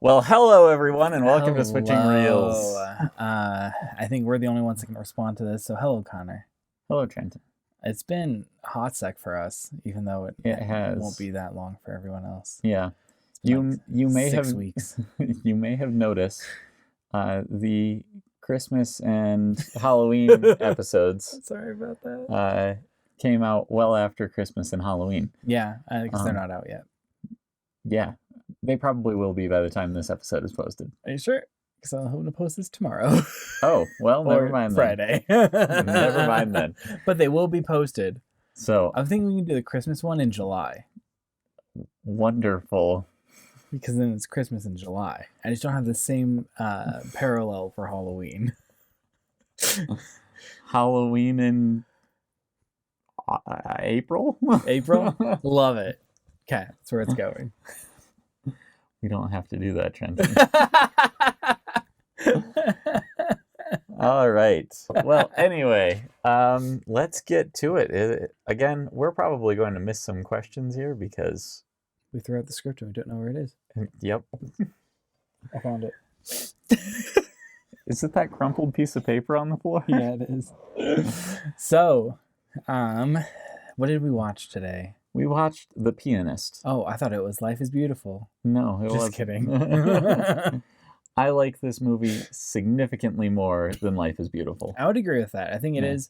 Well, hello everyone, and welcome to Switching Reels. I think we're the only ones that can respond to this. So, hello, Connor. Hello, Trenton. It's been a hot sec for us, even though it has. won't be that long for everyone else. Yeah, It's you may 6 have weeks. you may have noticed the Christmas and Halloween episodes. Sorry about that. Came out well after Christmas and Halloween. Yeah, because they're not out yet. Yeah, they probably will be by the time this episode is posted. Are you sure? Because I'm hoping to post this tomorrow. Oh, well, never mind Friday. then. Never mind then. But they will be posted. So I'm thinking we can do the Christmas one in July. Wonderful. Because then it's Christmas in July. I just don't have the same parallel for Halloween. Halloween in April? April? Love it. Okay, that's where it's going. We don't have to do that, Trenton. All right. Well, anyway, let's get to it. Again, we're probably going to miss some questions here because... we threw out the script and we don't know where it is. Yep. I found it. Is it that crumpled piece of paper on the floor? Yeah, it is. So, what did we watch today? We watched The Pianist. Oh, I thought it was Life is Beautiful. No, it Just wasn't. kidding. I like this movie significantly more than Life is Beautiful. I would agree with that. I think it is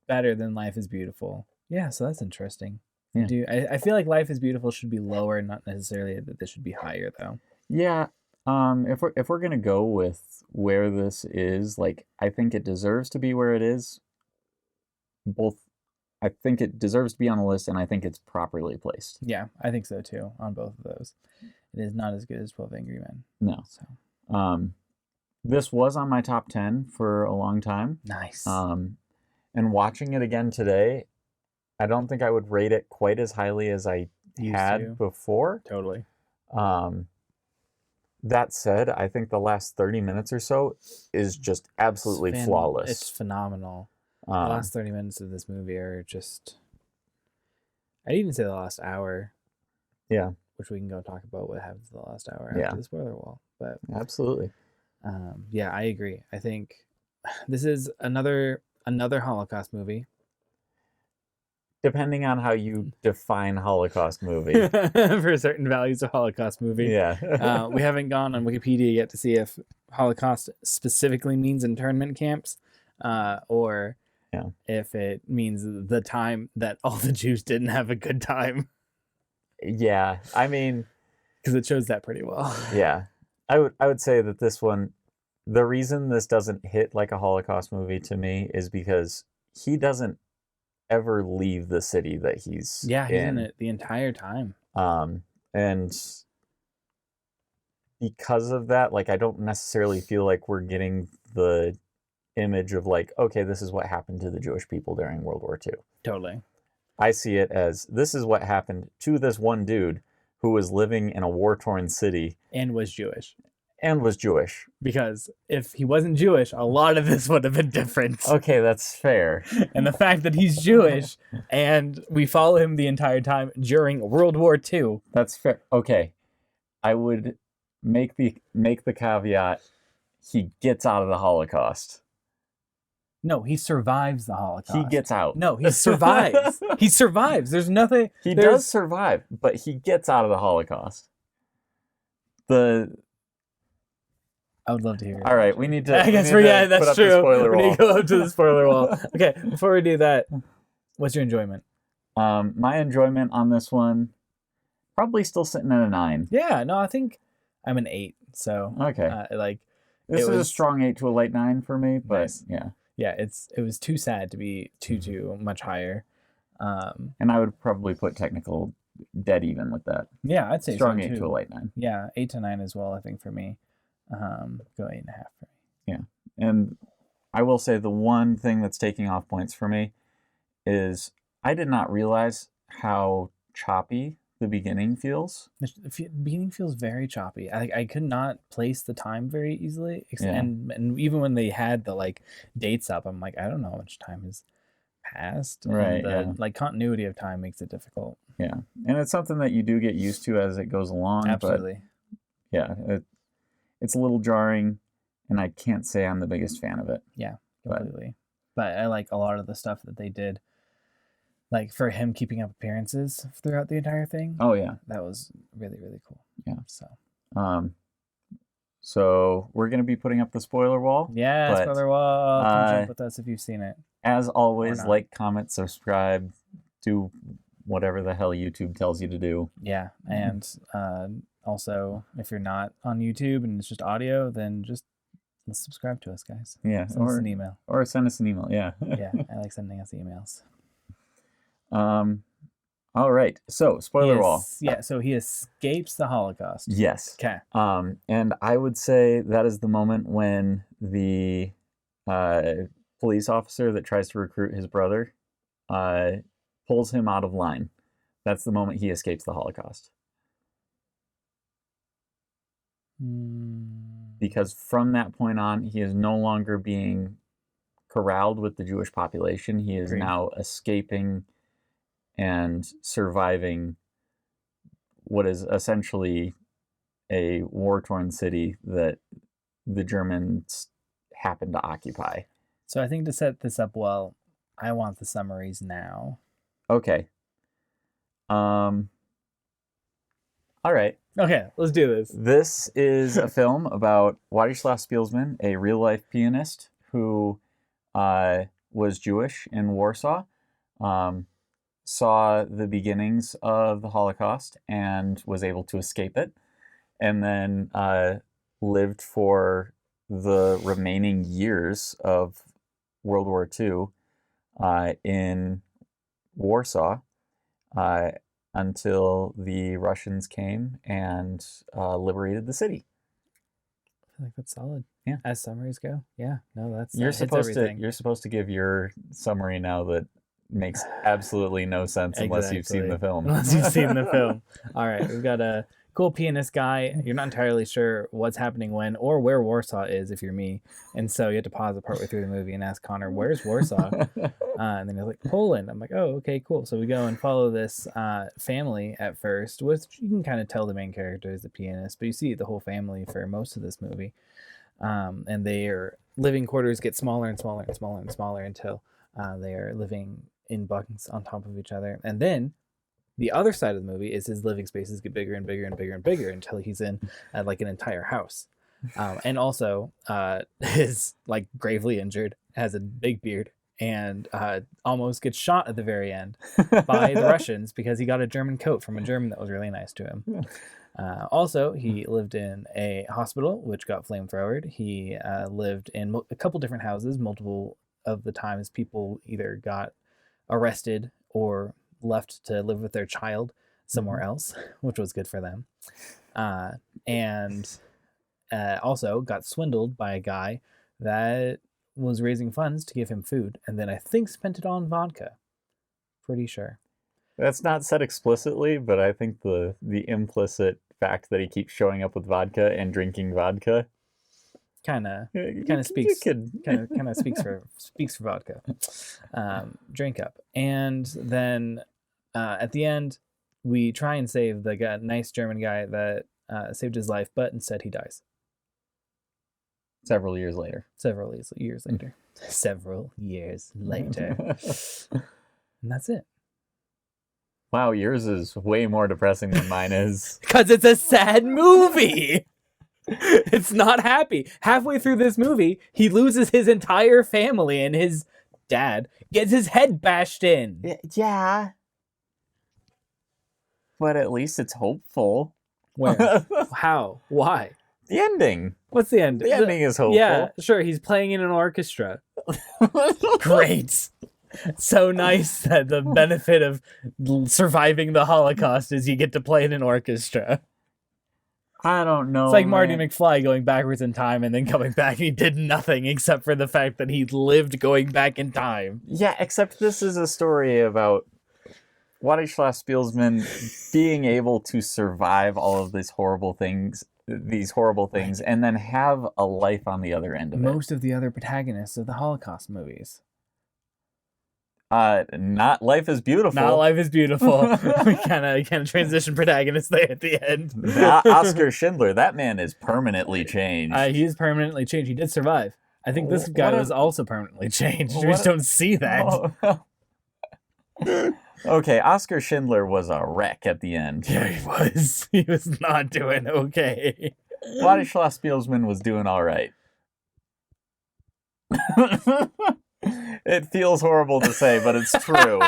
better than Life is Beautiful. Yeah, so that's interesting. Yeah. I feel like Life is Beautiful should be lower, not necessarily that this should be higher, though. Yeah. If we're gonna go with where this is, like, I think it deserves to be where it is. I think it deserves to be on the list, and I think it's properly placed. Yeah, I think so too, on both of those. It is not as good as 12 Angry Men. No. So. This was on my top 10 for a long time. Nice. And watching it again today, I don't think I would rate it quite as highly as I had before. Totally. That said, I think the last 30 minutes or so is just absolutely flawless. It's phenomenal. The last 30 minutes of this movie are just... I'd even say the last hour. Yeah. Which we can go talk about what happens in the last hour Yeah. after the spoiler wall. But absolutely. Yeah, I agree. I think this is another Holocaust movie. Depending on how you define Holocaust movie. For certain values of Holocaust movie. Yeah. We haven't gone on Wikipedia yet to see if Holocaust specifically means internment camps, or if it means the time that all the Jews didn't have a good time. Yeah, I mean... because it shows that pretty well. Yeah. I would say that this one, the reason this doesn't hit like a Holocaust movie to me is because he doesn't ever leave the city that he's he's in it the entire time. And because of that, like, I don't necessarily feel like we're getting the image of like, okay, this is what happened to the Jewish people during World War II. Totally. I see it as this is what happened to this one dude who was living in a war-torn city. And was Jewish. Because if he wasn't Jewish, a lot of this would have been different. Okay, that's fair. And the fact that he's Jewish and we follow him the entire time during World War II. That's fair. Okay. I would make the caveat, he gets out of the Holocaust. No, he survives the Holocaust. He gets out. No, he survives. He survives. There's nothing... He does survive, but he gets out of the Holocaust. I would love to hear it. All right, we need to... I guess that's true. We need to go up to the spoiler wall. Okay, before we do that, what's your enjoyment? My enjoyment on this one, probably still sitting at a 9. Yeah, no, I think I'm an 8. So, okay. This is a strong 8 to a light 9 for me, but nice. Yeah. Yeah, it was too sad to be too much higher. And I would probably put technical dead even with that. Yeah, I'd say strong so 8 too. to a light 9. Yeah, 8 to 9 as well, I think, for me. Go 8.5 for me. Yeah. And I will say the one thing that's taking off points for me is I did not realize how choppy the beginning feels. The beginning feels very choppy. I could not place the time very easily. And even when they had the like dates up, I'm like, I don't know how much time has passed. Right. And the like continuity of time makes it difficult. Yeah. And it's something that you do get used to as it goes along. Absolutely. yeah, it's a little jarring, and I can't say I'm the biggest fan of it. Yeah, completely. But I like a lot of the stuff that they did. Like for him keeping up appearances throughout the entire thing. Oh yeah, that was really, really cool. Yeah. So, so we're gonna be putting up the spoiler wall. Yeah, but, spoiler wall. Come jump with us if you've seen it. As always, like, comment, subscribe, do whatever the hell YouTube tells you to do. Yeah, and also if you're not on YouTube and it's just audio, then just subscribe to us, guys. Yeah, send us an email. Or send us an email. Yeah. Yeah, I like sending us emails. All right. So spoiler wall. Yeah. So he escapes the Holocaust. Yes. Okay. And I would say that is the moment when the police officer that tries to recruit his brother pulls him out of line. That's the moment he escapes the Holocaust. Because from that point on, he is no longer being corralled with the Jewish population. He is now escaping and surviving what is essentially a war-torn city that the Germans happen to occupy. So I think to set this up well, I want the summaries now. Okay. All right. Okay, let's do this. This is a film about Władysław Spielman, a real-life pianist who was Jewish in Warsaw, saw the beginnings of the Holocaust and was able to escape it, and then lived for the remaining years of World War II in Warsaw until the Russians came and liberated the city. I feel like that's solid. Yeah. As summaries go. Yeah. No, that's you're supposed to give your summary now that makes absolutely no sense unless you've seen the film. Unless you've seen the film. All right. We've got a cool pianist guy. You're not entirely sure what's happening when or where Warsaw is if you're me. And so you have to pause it partway through the movie and ask Connor, where's Warsaw? And then he's like, Poland. I'm like, oh, okay, cool. So we go and follow this family at first, which you can kind of tell the main character is the pianist, but you see the whole family for most of this movie. And their living quarters get smaller and smaller and smaller and smaller until they are living in bunks on top of each other. And then the other side of the movie is his living spaces get bigger and bigger and bigger and bigger until he's in like an entire house. And also is like gravely injured, has a big beard, and almost gets shot at the very end by the Russians because he got a German coat from a German that was really nice to him. Also, he lived in a hospital which got flamethrowered. He lived in a couple different houses. Multiple of the times people either got arrested or left to live with their child somewhere else, which was good for them. And also got swindled by a guy that was raising funds to give him food, and then I think spent it on vodka. Pretty sure. That's not said explicitly, but I think the implicit fact that he keeps showing up with vodka and drinking vodka kind of speaks for vodka. Drink up. And then at the end we try and save the nice German guy that saved his life, but instead he dies several years later. Several years later. And that's it. Wow, yours is way more depressing than mine is. Because it's a sad movie. It's not happy. Halfway through this movie, he loses his entire family, and his dad gets his head bashed in. Yeah. But at least it's hopeful. Where? How? Why? The ending. What's the end? The ending is hopeful. Yeah, sure. He's playing in an orchestra. Great. So nice that the benefit of surviving the Holocaust is you get to play in an orchestra. I don't know. It's like Marty McFly going backwards in time and then coming back, and he did nothing except for the fact that he lived going back in time. Yeah, except this is a story about Władysław Spielman being able to survive all of these horrible things, and then have a life on the other end of it. Most of the other protagonists of the Holocaust movies. Not Life is Beautiful. Not Life is Beautiful. We kind of transition protagonist there at the end. Oscar Schindler, that man is permanently changed. He is permanently changed. He did survive. I think this guy was also permanently changed. We just don't see that. Okay, Oscar Schindler was a wreck at the end. Yeah, he was. He was not doing okay. Władysław Spielman was doing all right. It feels horrible to say, but it's true.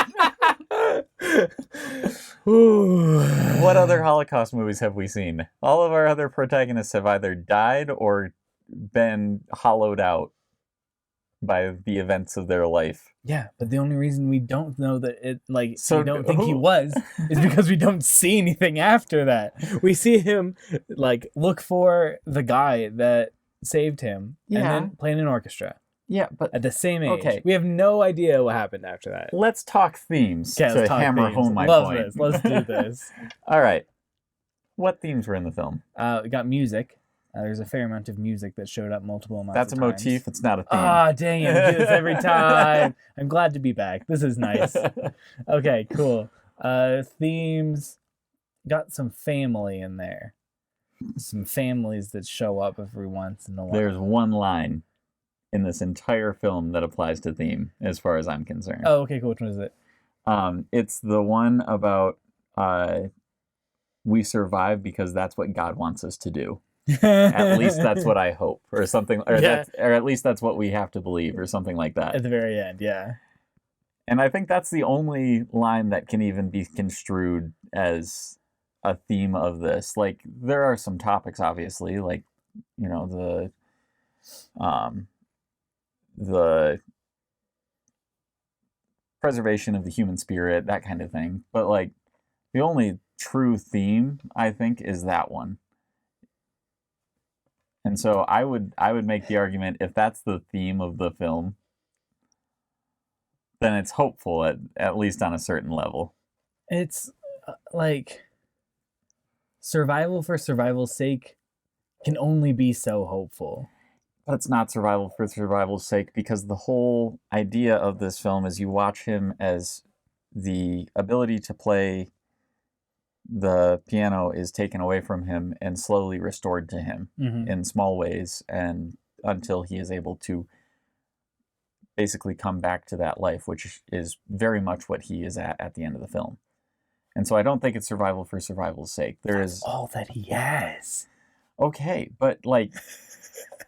What other Holocaust movies have we seen? All of our other protagonists have either died or been hollowed out by the events of their life. Yeah, but the only reason we don't know that we don't think who? he was is because we don't see anything after that. We see him look for the guy that saved him and then play in an orchestra. Yeah, but at the same age. Okay. We have no idea what happened after that. Let's talk themes to hammer home my point. This. Let's do this. All right. What themes were in the film? We got music. There's a fair amount of music that showed up multiple amounts That's of a times. motif. It's not a theme. Ah, dang it. We do this every time. I'm glad to be back. This is nice. Okay, cool. Themes. Got some family in there. Some families that show up every once in a while. There's one line in this entire film that applies to theme, as far as I'm concerned. Oh, okay, cool. Which one is it? It's the one about we survive because that's what God wants us to do. At least that's what I hope, or something, or at least that's what we have to believe, or something like that. At the very end, yeah. And I think that's the only line that can even be construed as a theme of this. Like, there are some topics, obviously, like, you know, the preservation of the human spirit, that kind of thing. But like, the only true theme, I think, is that one. And so I would make the argument, if that's the theme of the film, then it's hopeful at least on a certain level. It's like survival for survival's sake can only be so hopeful. But it's not survival for survival's sake, because the whole idea of this film is you watch him as the ability to play the piano is taken away from him and slowly restored to him in small ways, and until he is able to basically come back to that life, which is very much what he is at the end of the film. And so I don't think it's survival for survival's sake. That's all that he has. Okay, but like,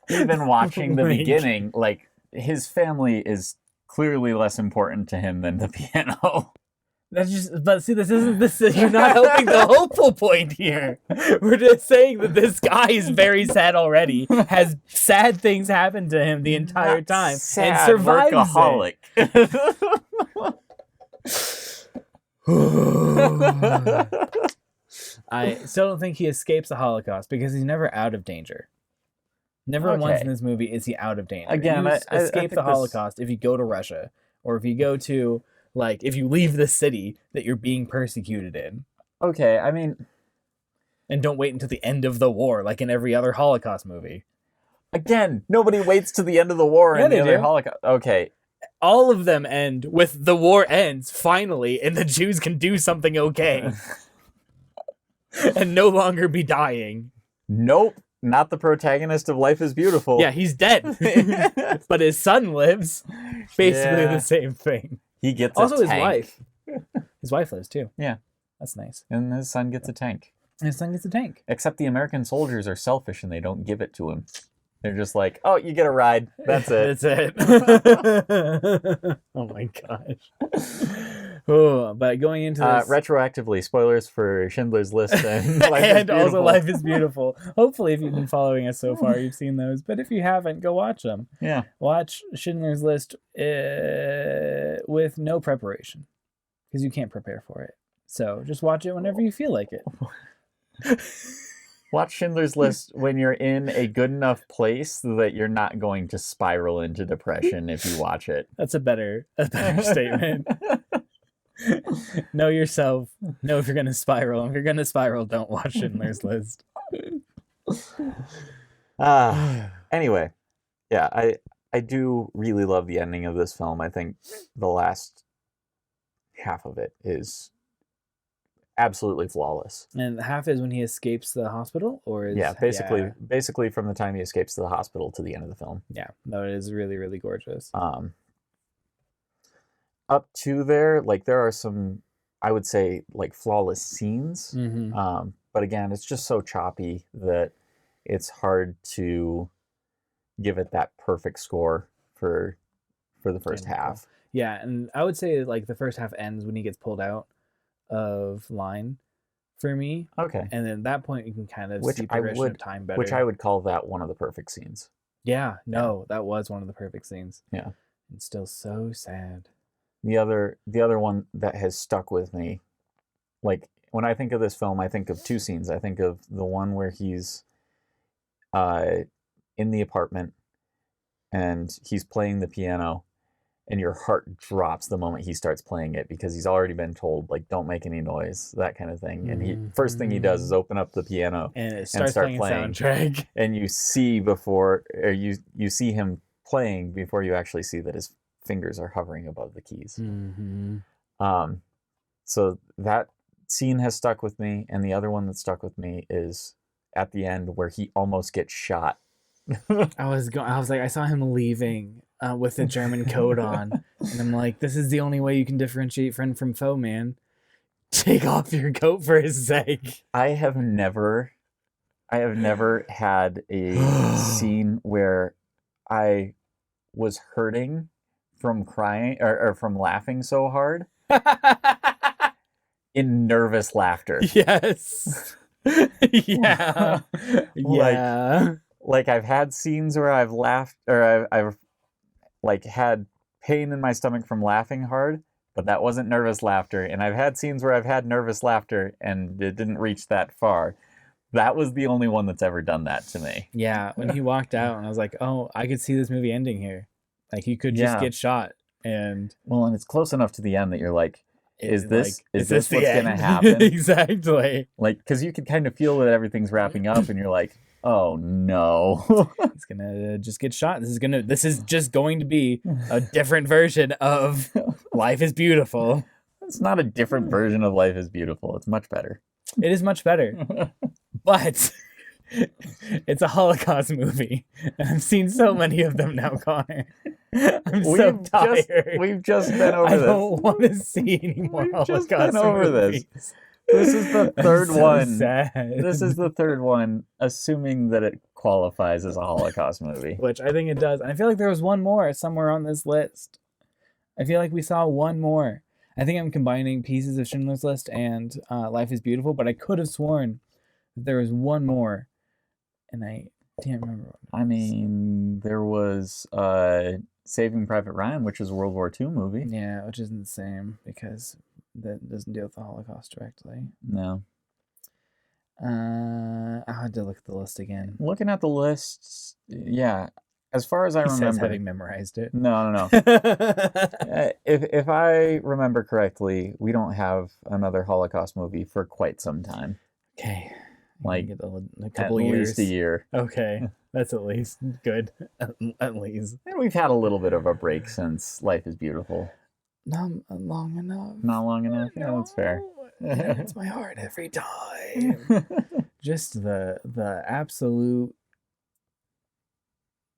even watching the beginning, like, his family is clearly less important to him than the piano. That's just, but see, you're not helping the hopeful point here. We're just saying that this guy is very sad already, has sad things happen to him the entire time, and survives workaholic. I still don't think he escapes the Holocaust because he's never out of danger. Never once in this movie is he out of danger. Again, you escape the Holocaust if you go to Russia, or if you go to, like, if you leave the city that you're being persecuted in. Okay, I mean... And don't wait until the end of the war, like in every other Holocaust movie. Again, nobody waits to the end of the war in the other Holocaust. Okay. All of them end with the war ends, finally, and the Jews can do something okay. And no longer be dying. Nope. Not the protagonist of Life is Beautiful. Yeah, he's dead. But his son lives. Basically the same thing. He gets also a tank. His wife lives too. Yeah. That's nice. And his son gets a tank. Except the American soldiers are selfish and they don't give it to him. They're just like, oh, you get a ride. That's it. That's it. Oh my gosh. Oh, but going into this... retroactively, spoilers for Schindler's List and Life is Beautiful. Hopefully, if you've been following us so far, you've seen those. But if you haven't, go watch them. Yeah. Watch Schindler's List with no preparation, because you can't prepare for it. So just watch it whenever you feel like it. Watch Schindler's List when you're in a good enough place that you're not going to spiral into depression if you watch it. That's a better statement. Know yourself. Know if you're going to spiral. If you're going to spiral, don't watch Schindler's List. Anyway, yeah, I do really love the ending of this film. I think the last half of it is absolutely flawless. And half is when he escapes the hospital, or is basically from the time he escapes to the hospital to the end of the film. Yeah, no, it is really, really gorgeous. Up to there, like there are some, I would say, like flawless scenes. Mm-hmm. But again, it's just so choppy that it's hard to give it that perfect score for the first half. Yeah, and I would say like the first half ends when he gets pulled out of line for me. Okay. And then at that point you can kind of see progression of time better. Which I would call that one of the perfect scenes. Yeah, no, that was one of the perfect scenes. Yeah. It's still so sad. The other one that has stuck with me, like when I think of this film, I think of two scenes. I think of the one where he's in the apartment and he's playing the piano, and your heart drops the moment he starts playing it because he's already been told, like, don't make any noise, that kind of thing. And he first thing he does is open up the piano and start playing soundtrack. And you see you see him playing before you actually see that his fingers are hovering above the keys. So that scene has stuck with me, and the other one that stuck with me is at the end where he almost gets shot. I was like, I saw him leaving with the German coat on, and I'm like, this is the only way you can differentiate friend from foe, man. Take off your coat for his sake. I have never had a scene where I was hurting from crying or from laughing so hard in nervous laughter. Yes. Yeah. Like I've had scenes where I've laughed, or I've like had pain in my stomach from laughing hard, but that wasn't nervous laughter. And I've had scenes where I've had nervous laughter and it didn't reach that far. That was the only one that's ever done that to me. Yeah, when he walked out, and I was like, oh, I could see this movie ending here. Like he could just get shot, and it's close enough to the end that you're like, is this what's gonna happen? Exactly. Like, because you could kind of feel that everything's wrapping up, and you're like, oh no, he's gonna just get shot. This is just going to be a different version of Life is Beautiful. It's not a different version of Life is Beautiful. It's much better. It is much better, but it's a Holocaust movie, and I've seen so many of them now, Connor. I'm so tired. We've just been over this. I don't want to see any more Holocaust just been over movies. This is the third one. Sad. This is the third one, assuming that it qualifies as a Holocaust movie. Which I think it does. And I feel like there was one more somewhere on this list. I feel like we saw one more. I think I'm combining pieces of Schindler's List and Life is Beautiful, but I could have sworn that there was one more, and I can't remember what it was. I mean, there was Saving Private Ryan, which is a World War II movie. Yeah, which isn't the same because that doesn't deal with the Holocaust directly. No. I'll have to look at the list again. Looking at the list, yeah. As far as I remember, says having memorized it. No. If I remember correctly, we don't have another Holocaust movie for quite some time. Okay. Like a couple years. At least a year. Okay. That's at least good. At least. And we've had a little bit of a break since Life is Beautiful. Not long enough. Not long enough? Yeah, that's fair. It hurts my heart every time. Just the absolute,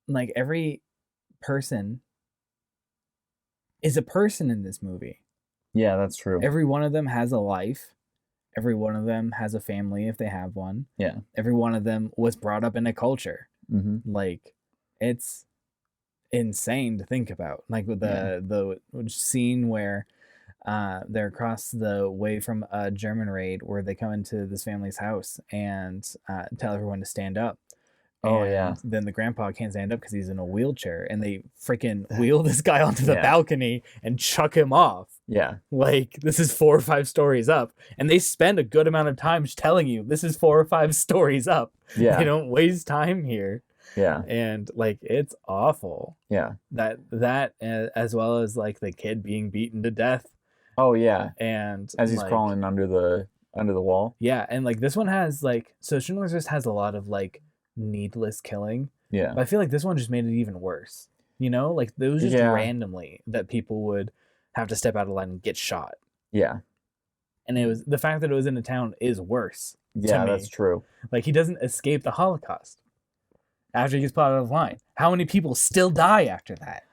like, every person is a person in this movie. Yeah, that's true. Every one of them has a life. Every one of them has a family if they have one. Yeah. Every one of them was brought up in a culture. Mm-hmm. Like, it's insane to think about. Like with the scene where they're across the way from a German raid, where they come into this family's house and tell everyone to stand up. Oh, and yeah. Then the grandpa can't stand up because he's in a wheelchair, and they freaking wheel this guy onto the balcony and chuck him off. Yeah. Like, this is 4 or 5 stories up, and they spend a good amount of time telling you this is 4 or 5 stories up. Yeah. They don't waste time here. Yeah. And, like, it's awful. Yeah. That as well as, like, the kid being beaten to death. Oh, yeah. And as he's crawling under the wall. Yeah, and, like, this one has, like, so Schindler's List has a lot of, like, needless killing. Yeah. But I feel like this one just made it even worse. You know? Like, it was just randomly that people would have to step out of line and get shot. Yeah. And it was the fact that it was in a town is worse. Yeah, that's true. Like, he doesn't escape the Holocaust after he gets put out of line. How many people still die after that?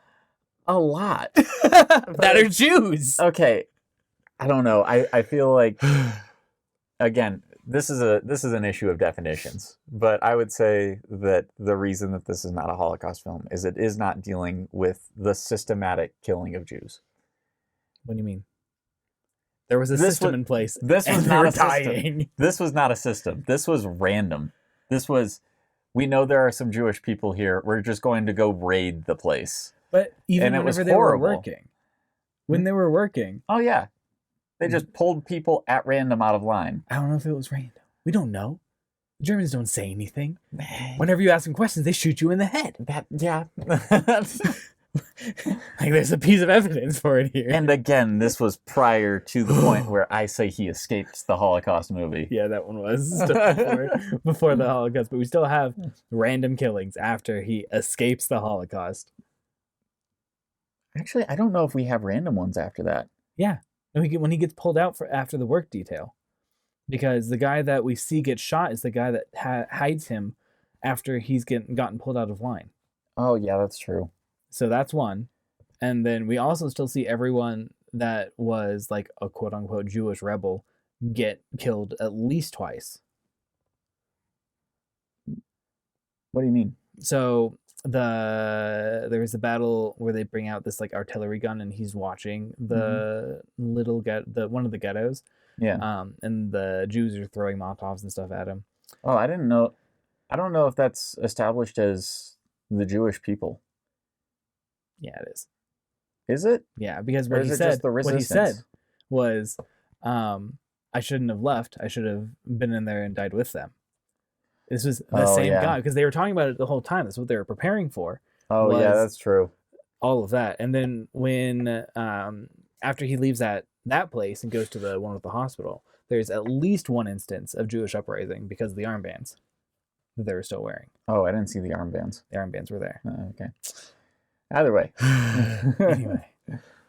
A lot. That are Jews. Okay. I don't know. I feel like, again, this is an issue of definitions, but I would say that the reason that this is not a Holocaust film is it is not dealing with the systematic killing of Jews. What do you mean? There was a system in place. This was not a dying. system. This was not a system. This was random. This was, we know there are some Jewish people here. We're just going to go raid the place. But even and whenever they were working. When they were working. Oh, yeah. They just pulled people at random out of line. I don't know if it was random. We don't know. The Germans don't say anything. Whenever you ask them questions, they shoot you in the head. Yeah. Like, there's a piece of evidence for it here. And again, this was prior to the point where I say he escaped the Holocaust movie. Yeah, that one was before the Holocaust. But we still have random killings after he escapes the Holocaust. Actually, I don't know if we have random ones after that. Yeah. When he gets pulled out after the work detail. Because the guy that we see get shot is the guy that hides him after he's gotten pulled out of line. Oh, yeah, that's true. So that's one. And then we also still see everyone that was like a quote-unquote Jewish rebel get killed at least twice. What do you mean? So there was a battle where they bring out this like artillery gun and he's watching the one of the ghettos. Yeah. And the Jews are throwing Molotovs and stuff at him. Oh, I didn't know. I don't know if that's established as the Jewish people. Yeah, it is. Is it? Yeah, because what he said was, I shouldn't have left. I should have been in there and died with them. This was the same guy, because they were talking about it the whole time. That's what they were preparing for. Oh, yeah, that's true. All of that. And then when, after he leaves that place and goes to the one with the hospital, there's at least one instance of Jewish uprising because of the armbands that they were still wearing. Oh, I didn't see the armbands. The armbands were there. Okay. Either way. Anyway.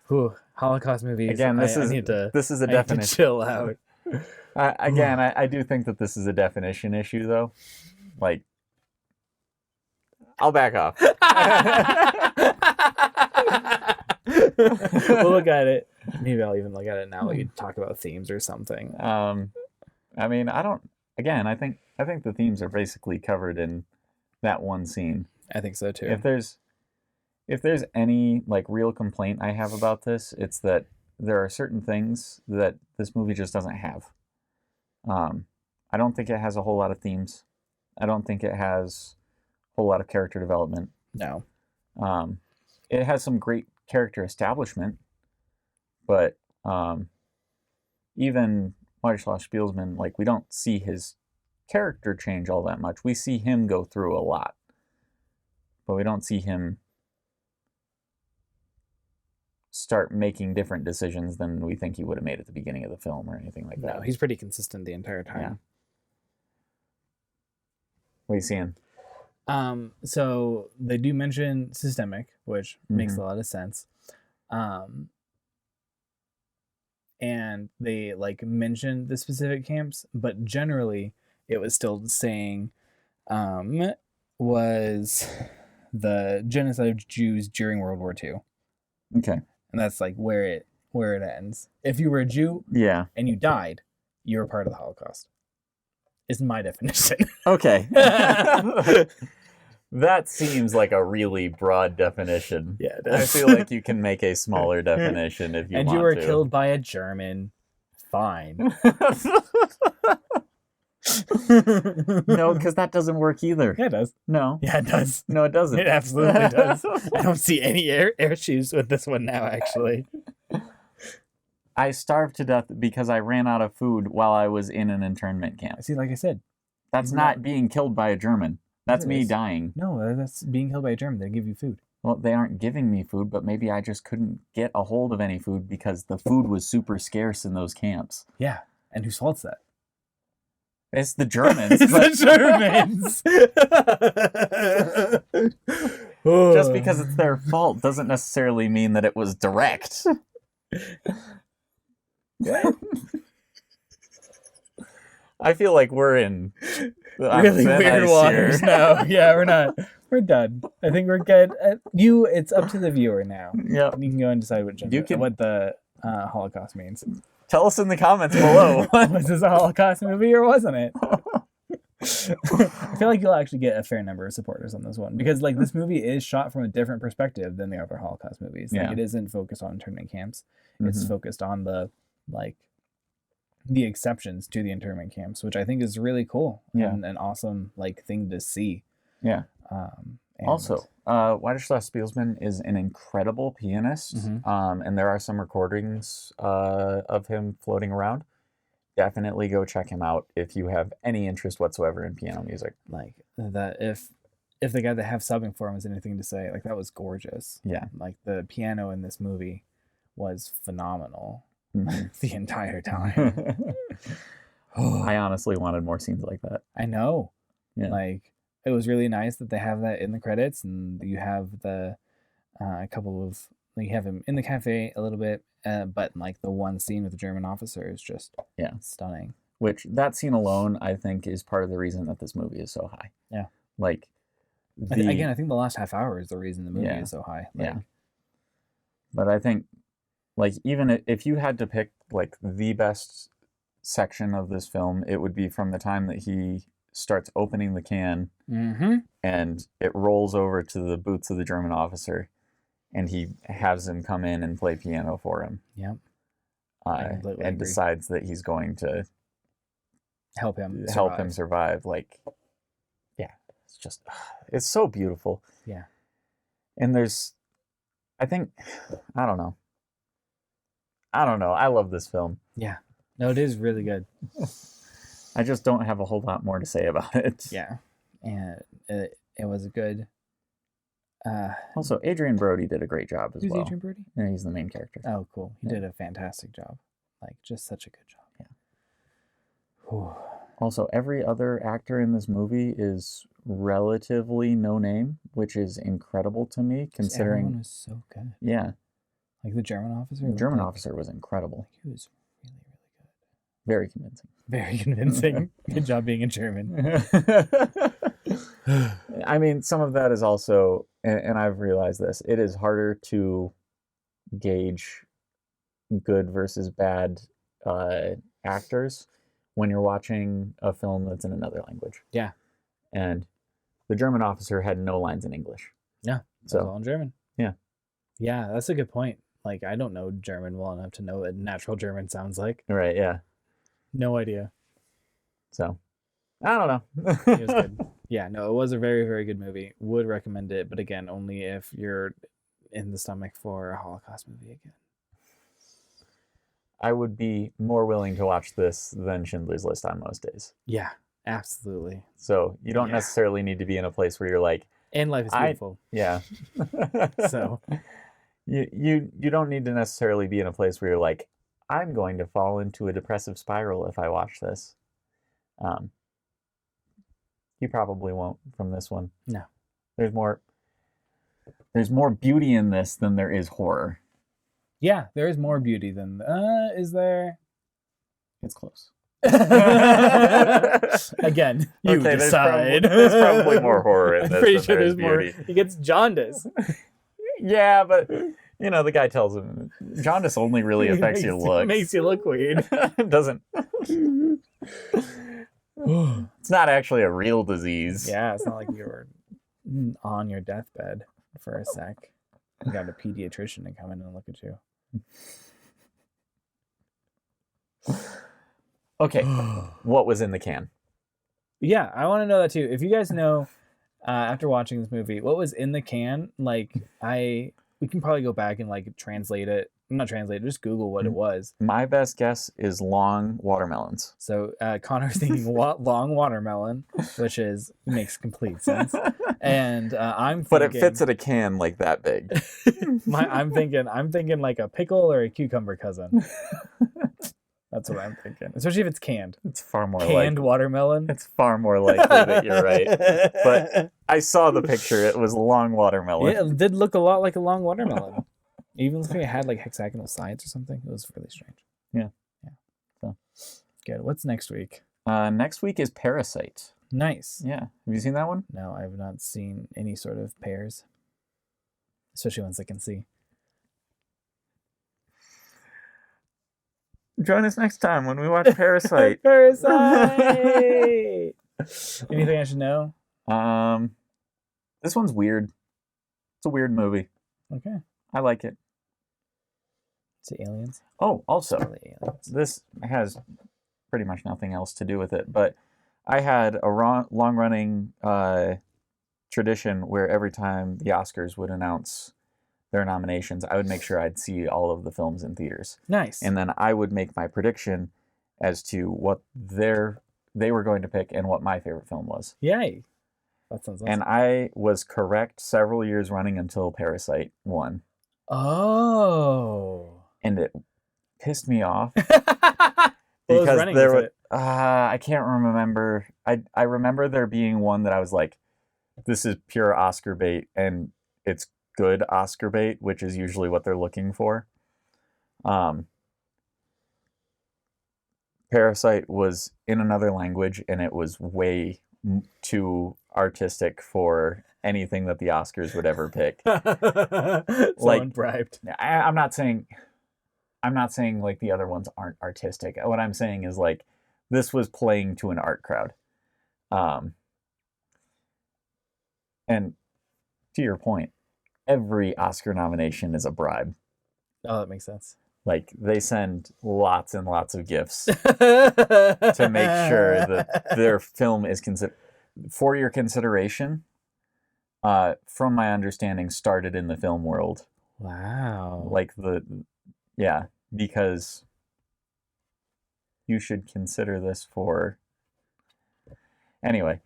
Whew, Holocaust movies. Again, this is a definition. Need to chill out. I do think that this is a definition issue, though. Like, I'll back off. We'll look at it. Maybe I'll even look at it now. We could talk about themes or something. I mean, I think the themes are basically covered in that one scene. I think so too. If there's any like real complaint I have about this, it's that there are certain things that this movie just doesn't have. I don't think it has a whole lot of themes. I don't think it has a whole lot of character development. No. It has some great character establishment, but even Marshall Spielman, like, we don't see his character change all that much. We see him go through a lot, but we don't see him start making different decisions than we think he would have made at the beginning of the film or anything like that. No, he's pretty consistent the entire time. Yeah. What are you seeing? So they do mention systemic, which makes a lot of sense. And they like mentioned the specific camps, but generally it was still saying was the genocide of Jews during World War II. Okay. And that's like where it ends. If you were a Jew and you died, you were part of the Holocaust. Is my definition. Okay. That seems like a really broad definition. Yeah, it does. I feel like you can make a smaller definition if you want to. And you were killed by a German. Fine. No, because that doesn't work either. Yeah, it does. No. Yeah, it does. No, it doesn't. It absolutely does. I don't see any air shoes with this one now, actually. I starved to death because I ran out of food while I was in an internment camp. See, like I said. That's not being killed by a German. That's me dying. No, that's being killed by a German. They give you food. Well, they aren't giving me food, but maybe I just couldn't get a hold of any food because the food was super scarce in those camps. Yeah, and whose fault's that? It's the Germans. It's the Germans! Just because it's their fault doesn't necessarily mean that it was direct. What? I feel like we're in Really weird waters now. Yeah, we're not. We're done. I think we're good. It's up to the viewer now. Yeah. You can go and decide what the Holocaust means. Tell us in the comments below. Was this a Holocaust movie or wasn't it? I feel like you'll actually get a fair number of supporters on this one because like this movie is shot from a different perspective than the other Holocaust movies. Like it isn't focused on internment camps. It's focused on the exceptions to the internment camps, which I think is really cool and an awesome like thing to see. Yeah. Also, Władysław Spielman is an incredible pianist, and there are some recordings of him floating around. Definitely go check him out if you have any interest whatsoever in piano music. Like that, if the guy that have subbing for him has anything to say, like that was gorgeous. Yeah, like the piano in this movie was phenomenal the entire time. I honestly wanted more scenes like that. I know. Yeah. Like it was really nice that they have that in the credits, and you have the a couple of you have him in the cafe a little bit. But like the one scene with the German officer is just stunning. Which that scene alone, I think, is part of the reason that this movie is so high. Yeah. Like, again, I think the last half hour is the reason the movie is so high. Like, But I think, like, even if you had to pick like the best section of this film, it would be from the time that he starts opening the can and it rolls over to the boots of the German officer. And he has him come in and play piano for him. Yep. And decides that he's going to help him survive. Like, it's so beautiful. Yeah. And I don't know. I love this film. Yeah. No, it is really good. I just don't have a whole lot more to say about it. Yeah. And it was a good. Also, Adrian Brody did a great job as well. Who's Adrian Brody? Yeah, he's the main character. Oh, cool. He did a fantastic job. Like, just such a good job. Yeah. Also, every other actor in this movie is relatively no name, which is incredible to me, considering. Everyone was so good. Yeah. Like the German officer? The German officer was incredible. He was really, really good. Very convincing. Very convincing. Good job being a German. I mean, some of that is also, and I've realized this, it is harder to gauge good versus bad actors when you're watching a film that's in another language. Yeah. And the German officer had no lines in English. Yeah. So all in German. Yeah. Yeah, that's a good point. Like, I don't know German well enough to know what natural German sounds like. Right, yeah. No idea. So, I don't know. It was good. Yeah, no, it was a very, very good movie. Would recommend it, but again, only if you're in the stomach for a Holocaust movie again. I would be more willing to watch this than Schindler's List on most days. Yeah, absolutely. So you don't necessarily need to be in a place where you're like, and Life is Beautiful. Yeah. So you don't need to necessarily be in a place where you're like, I'm going to fall into a depressive spiral if I watch this. You probably won't from this one. No. There's more beauty in this than there is horror. Yeah, there is more beauty than is there? It's close. Again, you decide. There's probably more horror in this. I'm pretty sure there's beauty. More. He gets jaundice. Yeah, but the guy tells him jaundice only really affects your looks. It makes you look weird. It doesn't. It's not actually a real disease. Yeah, it's not like you're on your deathbed for a sec. You got a pediatrician to come in and look at you. Okay, what was in the can? Yeah, I want to know that too. If you guys know, after watching this movie, what was in the can, we can probably go back and translate it. Not translate it, just Google what it was. My best guess is long watermelons. So Connor's thinking long watermelon, which makes complete sense. And I'm thinking, but it fits in a can like that big. I'm thinking like a pickle or a cucumber cousin. That's what I'm thinking. Especially if it's canned. It's far more canned watermelon. It's far more likely that you're right. But I saw the picture. It was long watermelon. Yeah, it did look a lot like a long watermelon. Even if it had hexagonal sides or something. It was really strange. Yeah. Good. What's next week? Next week is Parasite. Nice. Yeah. Have you seen that one? No, I have not seen any sort of pairs, especially ones I can see. Join us next time when we watch Parasite. Parasite! Anything I should know? This one's weird. It's a weird movie. Okay. I like it. Is it aliens? Oh, also, Probably aliens. this has pretty much nothing else to do with it, but I had a long-running tradition where every time the Oscars would announce their nominations, I would make sure I'd see all of the films in theaters. Nice. And then I would make my prediction as to what they were going to pick and what my favorite film was. Yay. That sounds awesome. And I was correct several years running until Parasite won. Oh. And it pissed me off. What was Because running there with was, it? I can't remember. I remember there being one that I was like, this is pure Oscar bait, and it's good Oscar bait, which is usually what they're looking for. Parasite was in another language, and it was way too artistic for anything that the Oscars would ever pick. Someone bribed. I'm not saying like the other ones aren't artistic. What I'm saying is like this was playing to an art crowd. And to your point, every Oscar nomination is a bribe. Oh, that makes sense. Like they send lots and lots of gifts to make sure that their film is for your consideration. From my understanding, started in the film world. Wow. Like because you should consider this for. Anyway,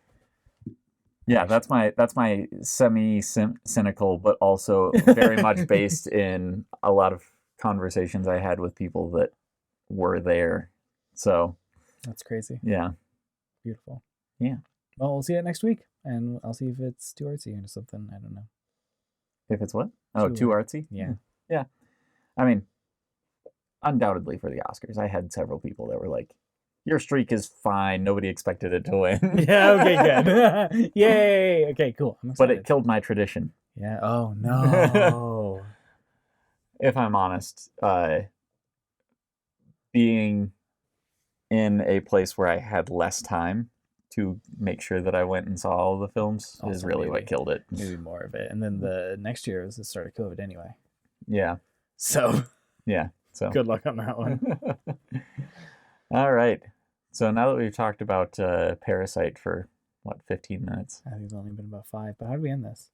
yeah, that's my semi-cynical, but also very much based in a lot of conversations I had with people that were there. So that's crazy. Yeah. Beautiful. Yeah. Well, we'll see it next week, and I'll see if it's too artsy or something. I don't know. If it's what? Oh, too artsy? Yeah. Yeah. I mean, undoubtedly for the Oscars, I had several people that were like, your streak is fine. Nobody expected it to win. Yeah, okay, good. Yay. Okay, cool. I'm But excited. it killed my tradition. Yeah. Oh, no. If I'm honest, being in a place where I had less time to make sure that I went and saw all the films is Also, really what maybe. killed it. Maybe more of it. And then the next year was the start of COVID anyway. Yeah. So Yeah. So good luck on that one. All right. So now that we've talked about Parasite for, 15 minutes? I think it's only been about 5. But how do we end this?